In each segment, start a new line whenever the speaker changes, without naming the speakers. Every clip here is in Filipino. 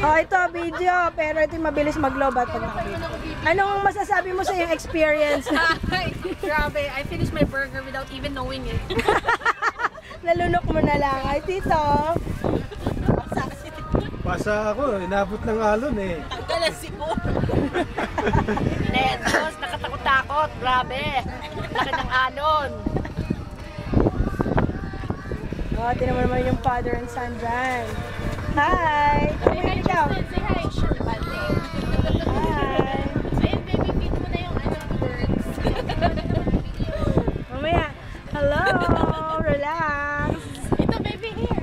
Oh, ito video, pero ito yung mabilis mag-lobat pag nakabili. Anong masasabi mo sa yung experience?
Grabe, I finished my burger without even knowing it.
Nalunok mo na lang. Ay, tito.
Pasa ako, inabot ng alon eh.
Tanggalan si Bo. Netos, nakatakot-takot. Grabe. Laki ng alon.
Oh, tinan mo naman yung father and son dyan. Hi! Hi, ikaw.
Say hi.
Hi!
Ayun, baby, feed mo na yung birds.
Mamaya. Hello! Relax!
Ito, baby, here.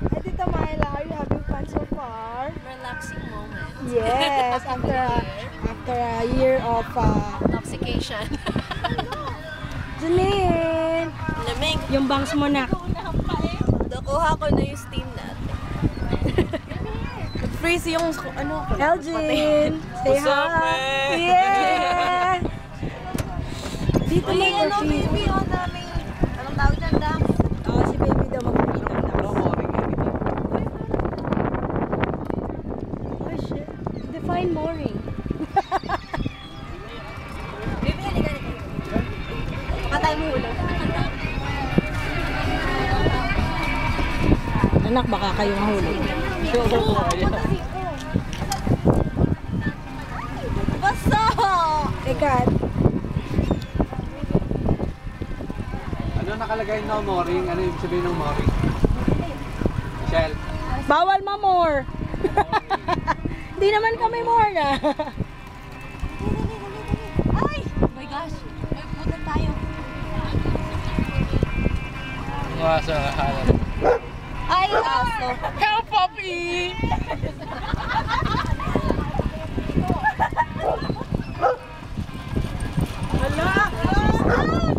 Hi, Tita Myla. Are you having fun so far?
Relaxing moment.
Yes! After a year of...
Intoxication.
Janine!
Lamig.
Yung bangs mo na.
Nakuha ko na yung steam natin. Freeze yung ano.
Elgin! Say hi! Yeah! Dito na yung
baby, namin. Anong tawag dyan, Dam?
Oh, si baby daw mag-feed ng dams. Oh shit. Define mooring.
Baby, halika. Baka tayo mahulog.
Anak, baka kayo mahulog.
Basta!
Ikat.
Ano nakalagay no mooring? Ano yung sabihin ng mooring? Michelle.
Bawal mamor. Hindi naman kami more na.
Ay! Oh my gosh! May putan tayo.
Sa halat.
Ay, aso.
Help, puppy! Hala!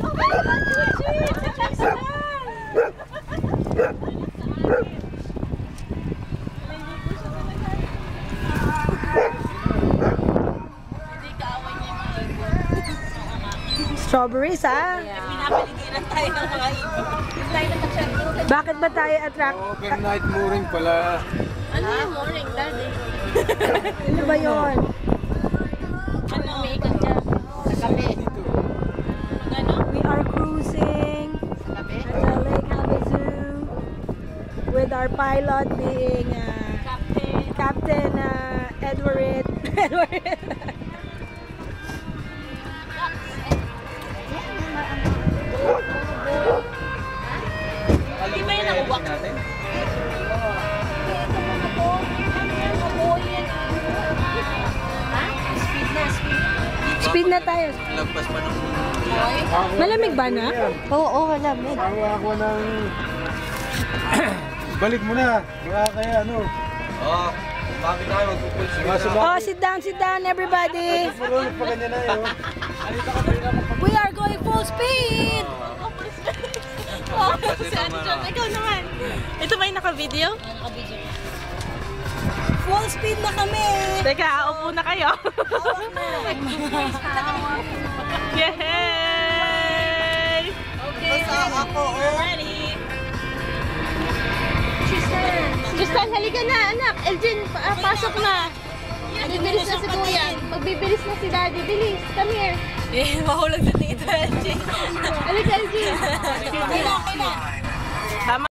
Oh my God!
Strawberries, ha?
Pinapaligiran tayo ng mga ibon.
Bakit ba tayo attract?
Overnight mooring pala.
Ano yung morning, daddy?
Ano ba yun?
Ano? Umiikot dyan. Sa kape. Ano?
We are cruising
Sa kape?
at the Lake Havasu with our pilot being Captain Edward.
Hindi ba yun ang uwak?
Speed na tayo.
Lagpas pa ng...
Malamig ba na?
Oo, malamig.
Bawa ako ng... Balik mo na. Baka kaya ano. Oo. Bakit tayo magpupulsing?
Oh, sit down everybody.
Puro pa ganyan na yun.
We are going full speed.
Si Anjon, ikaw naman. Ito ba yung naka-video? Naka-video.
Full speed na kami.
Teka, upo na kayo. Yay! Okay. Basta ako, ready. Tristan, halika na, anak. Elgin, pasok na. Bibilis na si Kuya. Magbibilis na si Daddy. Bilis, come here. Eh, mahulog na dito, Elgin. Halika, Elgin. Okay na. Tama.